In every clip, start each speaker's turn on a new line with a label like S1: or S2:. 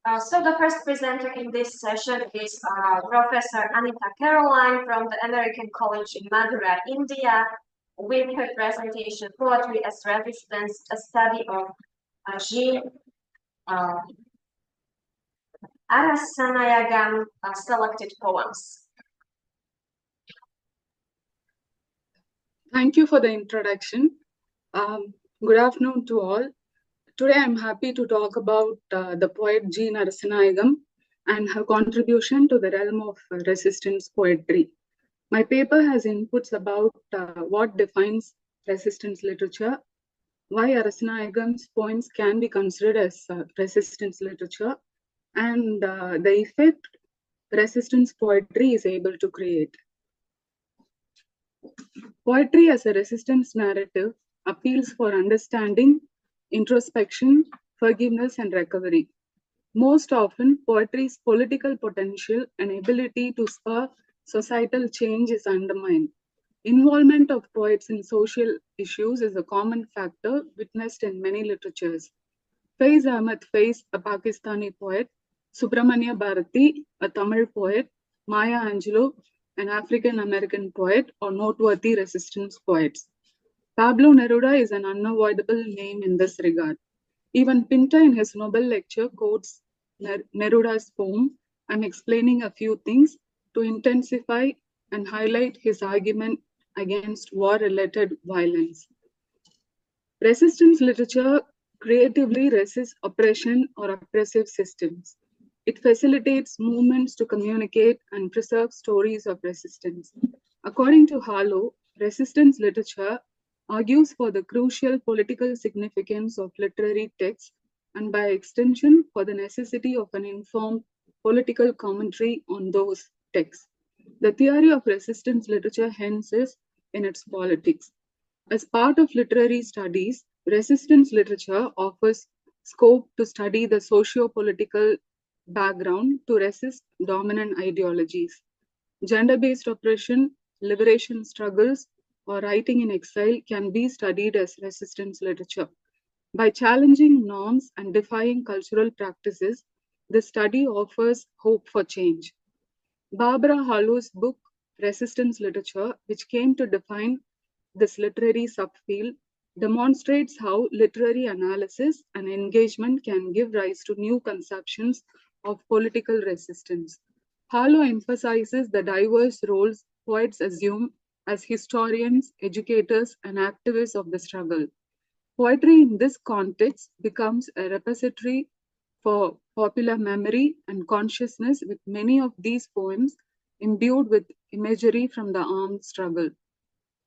S1: So the first presenter in this session is Professor Anita Caroline from the American College in Madura, India, with her presentation, Poetry as Resistance, a study of Jean Arasanayagam selected poems.
S2: Thank you for the introduction. Good afternoon to all. Today I'm happy to talk about the poet Jean Arasanayagam and her contribution to the realm of resistance poetry. My paper has inputs about what defines resistance literature, why Arasanayagam's poems can be considered as resistance literature, and the effect resistance poetry is able to create. Poetry as a resistance narrative appeals for understanding, introspection, forgiveness, and recovery. Most often, poetry's political potential and ability to spur societal change is undermined. Involvement of poets in social issues is a common factor witnessed in many literatures. Faiz Ahmad Faiz, a Pakistani poet, Subramania Bharati, a Tamil poet, Maya Angelou, an African American poet, are noteworthy resistance poets. Pablo Neruda is an unavoidable name in this regard. Even Pinter in his Nobel lecture quotes Neruda's poem, "I'm explaining a few things," to intensify and highlight his argument against war-related violence. Resistance literature creatively resists oppression or oppressive systems. It facilitates movements to communicate and preserve stories of resistance. According to Harlow, resistance literature argues for the crucial political significance of literary texts and by extension for the necessity of an informed political commentary on those texts. The theory of resistance literature hence is in its politics. As part of literary studies, resistance literature offers scope to study the socio-political background to resist dominant ideologies. Gender-based oppression, liberation struggles, or writing in exile can be studied as resistance literature. By challenging norms and defying cultural practices, the study offers hope for change. Barbara Hollow's book, Resistance Literature, which came to define this literary subfield, demonstrates how literary analysis and engagement can give rise to new conceptions of political resistance. Harlow emphasizes the diverse roles poets assume as historians, educators, and activists of the struggle. Poetry in this context becomes a repository for popular memory and consciousness, with many of these poems imbued with imagery from the armed struggle.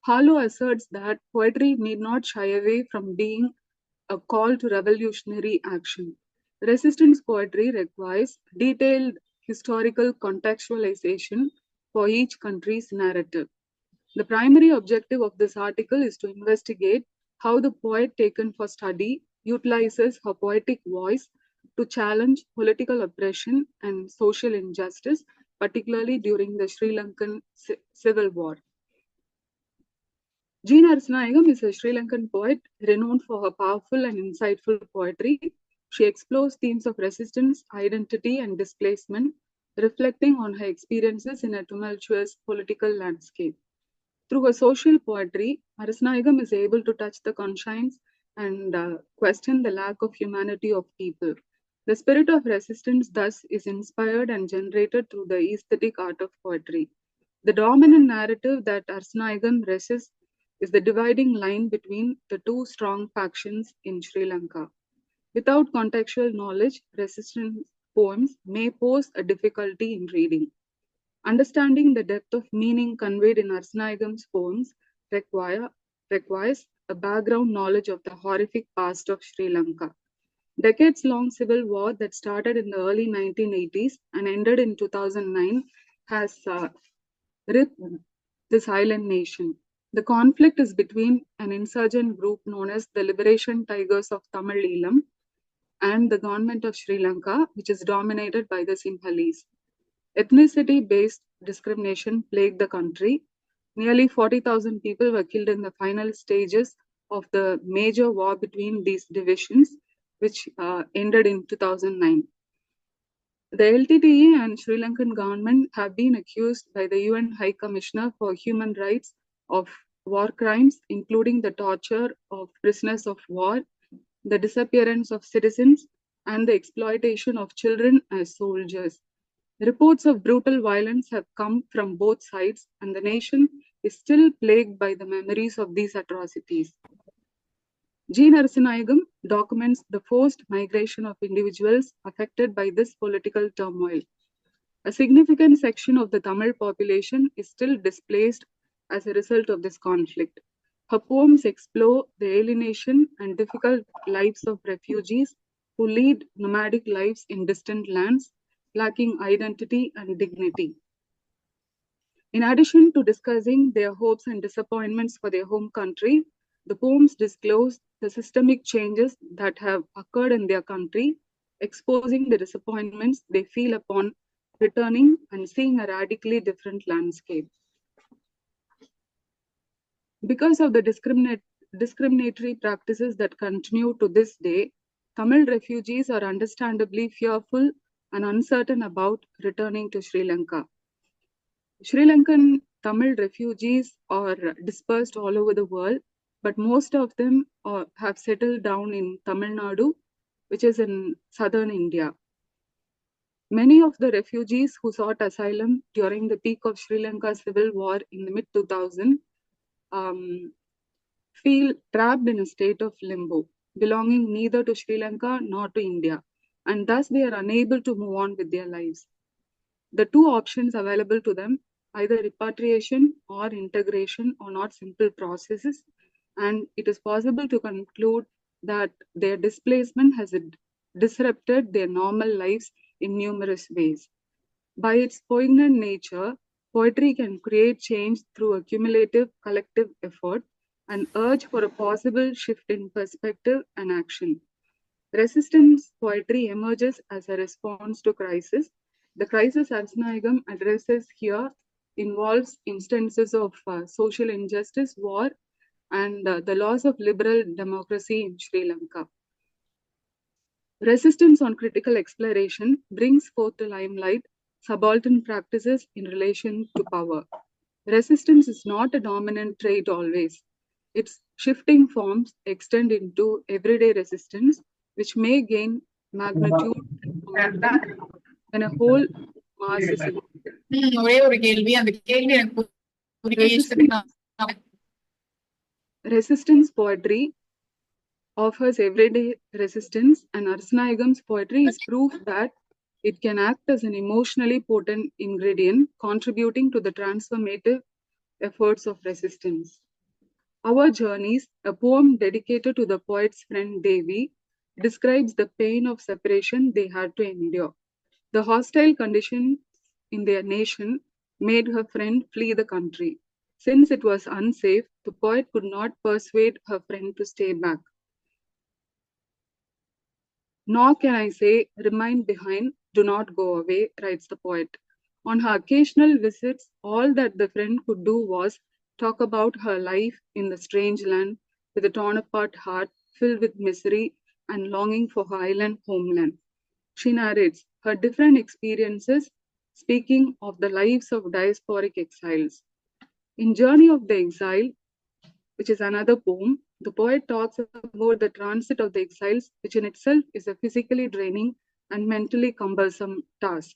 S2: Harlow asserts that poetry need not shy away from being a call to revolutionary action. Resistance poetry requires detailed historical contextualization for each country's narrative. The primary objective of this article is to investigate how the poet taken for study utilizes her poetic voice to challenge political oppression and social injustice, particularly during the Sri Lankan Civil War. Jean Arasanayagam is a Sri Lankan poet renowned for her powerful and insightful poetry. She explores themes of resistance, identity, and displacement, reflecting on her experiences in a tumultuous political landscape. Through her social poetry, Arasanayagam is able to touch the conscience and question the lack of humanity of people. The spirit of resistance thus is inspired and generated through the aesthetic art of poetry. The dominant narrative that Arasanayagam resists is the dividing line between the two strong factions in Sri Lanka. Without contextual knowledge, resistance poems may pose a difficulty in reading. Understanding the depth of meaning conveyed in Arsanayagam's poems requires a background knowledge of the horrific past of Sri Lanka. Decades-long civil war that started in the early 1980s and ended in 2009 has ripped this island nation. The conflict is between an insurgent group known as the Liberation Tigers of Tamil Eelam and the government of Sri Lanka, which is dominated by the Sinhalese. Ethnicity-based discrimination plagued the country. Nearly 40,000 people were killed in the final stages of the major war between these divisions, which ended in 2009. The LTTE and Sri Lankan government have been accused by the UN High Commissioner for Human Rights of war crimes, including the torture of prisoners of war, the disappearance of citizens, and the exploitation of children as soldiers. Reports of brutal violence have come from both sides, and the nation is still plagued by the memories of these atrocities. G. Narasimham documents the forced migration of individuals affected by this political turmoil. A significant section of the Tamil population is still displaced as a result of this conflict. Her poems explore the alienation and difficult lives of refugees who lead nomadic lives in distant lands, lacking identity and dignity. In addition to discussing their hopes and disappointments for their home country, the poems disclose the systemic changes that have occurred in their country, exposing the disappointments they feel upon returning and seeing a radically different landscape. Because of the discriminatory practices that continue to this day, Tamil refugees are understandably fearful and uncertain about returning to Sri Lanka. Sri Lankan Tamil refugees are dispersed all over the world, but most of them have settled down in Tamil Nadu, which is in southern India. Many of the refugees who sought asylum during the peak of Sri Lanka's civil war in the mid-2000s feel trapped in a state of limbo, belonging neither to Sri Lanka nor to India, and thus they are unable to move on with their lives. The two options available to them, either repatriation or integration, are not simple processes, and it is possible to conclude that their displacement has disrupted their normal lives in numerous ways. By its poignant nature, poetry can create change through a cumulative collective effort and urge for a possible shift in perspective and action. Resistance poetry emerges as a response to crisis. The crisis Narasimham addresses here involves instances of social injustice, war, and the loss of liberal democracy in Sri Lanka. Resistance on critical exploration brings forth to limelight subaltern practices in relation to power. Resistance is not a dominant trait always. Its shifting forms extend into everyday resistance, which may gain magnitude when a whole mass is
S3: ஒரே ஒரு கேள்வி அந்த கேள்வி எனக்கு புரிய இஷ்டத்துக்கு நான்
S2: resistance poetry offers everyday resistance, and Narasimham's poetry is proof that it can act as an emotionally potent ingredient, contributing to the transformative efforts of resistance. Our Journeys, a poem dedicated to the poet's friend Devi, describes the pain of separation they had to endure. The hostile conditions in their nation made her friend flee the country. Since it was unsafe, the poet could not persuade her friend to stay back. Nor can I say, remain behind, do not go away, writes the poet. On her occasional visits, all that the friend could do was talk about her life in the strange land with a torn apart heart filled with misery and longing for her island homeland. She narrates her different experiences, speaking of the lives of diasporic exiles. In Journey of the Exile, which is another poem, the poet talks about the transit of the exiles, which in itself is a physically draining and mentally cumbersome task.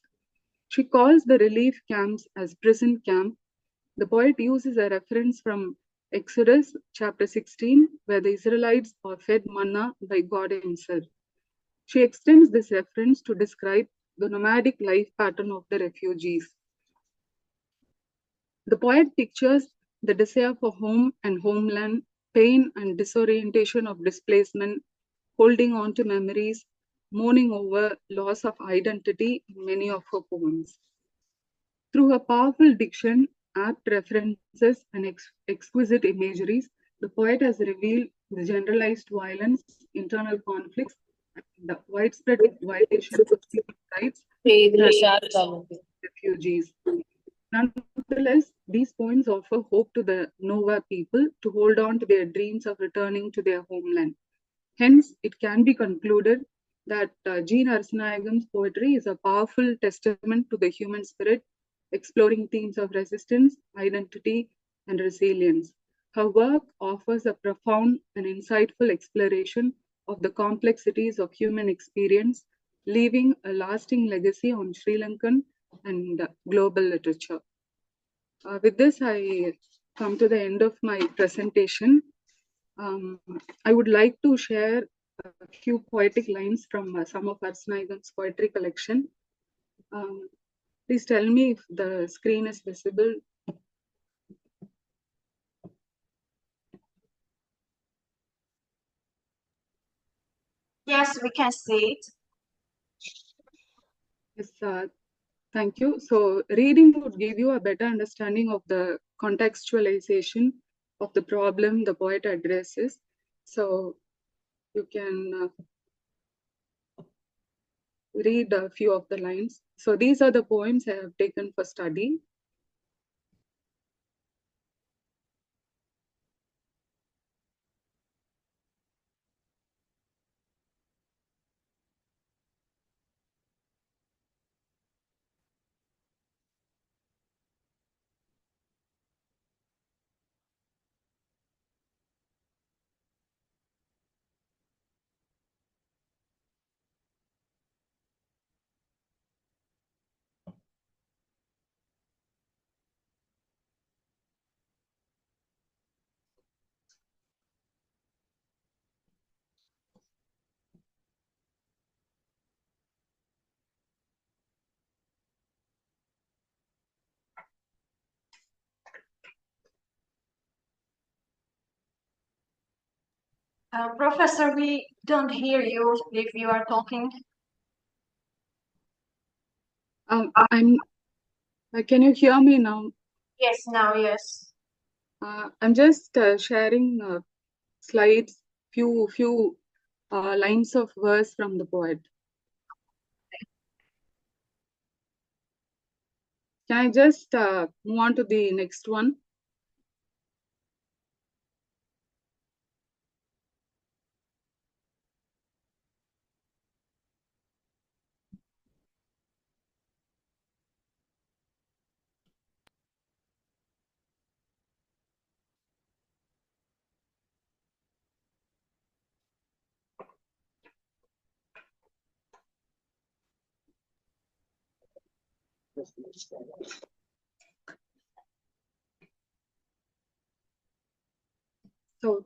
S2: She calls the relief camps as prison camp. The poet uses a reference from Exodus chapter 16, where the Israelites are fed manna by God himself. She extends this reference to describe the nomadic life pattern of the refugees. The poet pictures the desire for home and homeland, pain and disorientation of displacement, holding on to memories, mourning over loss of identity in many of her poems. Through her powerful diction, apt references, and exquisite imageries, the poet has revealed the generalized violence, internal conflicts, and the widespread violations of human rights that refugees. Nonetheless, these poems offer hope to the Nova people to hold on to their dreams of returning to their homeland. Hence, it can be concluded that G. Narasimhan's poetry is a powerful testament to the human spirit, exploring themes of resistance, identity, and resilience. Her work offers a profound and insightful exploration of the complexities of human experience, leaving a lasting legacy on Sri Lankan and global literature. With this, I come to the end of my presentation. I would like to share a few poetic lines from some of Narasimhan's poetry collection. Please tell me if the screen is visible.
S1: Yes, we can see it.
S2: Yes, thank you. So reading would give you a better understanding of the contextualization of the problem the poet addresses. So you can read a few of the lines. So these are the poems I have taken for study.
S1: Professor, we don't hear you if you are talking.
S2: Can you hear me now?
S1: Yes, now, yes.
S2: I'm just sharing slides, few lines of verse from the poet. Can I just move on to the next one? So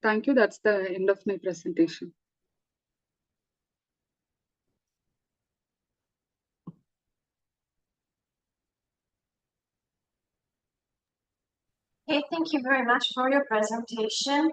S2: thank you. That's the end of my presentation.
S1: Okay, thank you very much for your presentation.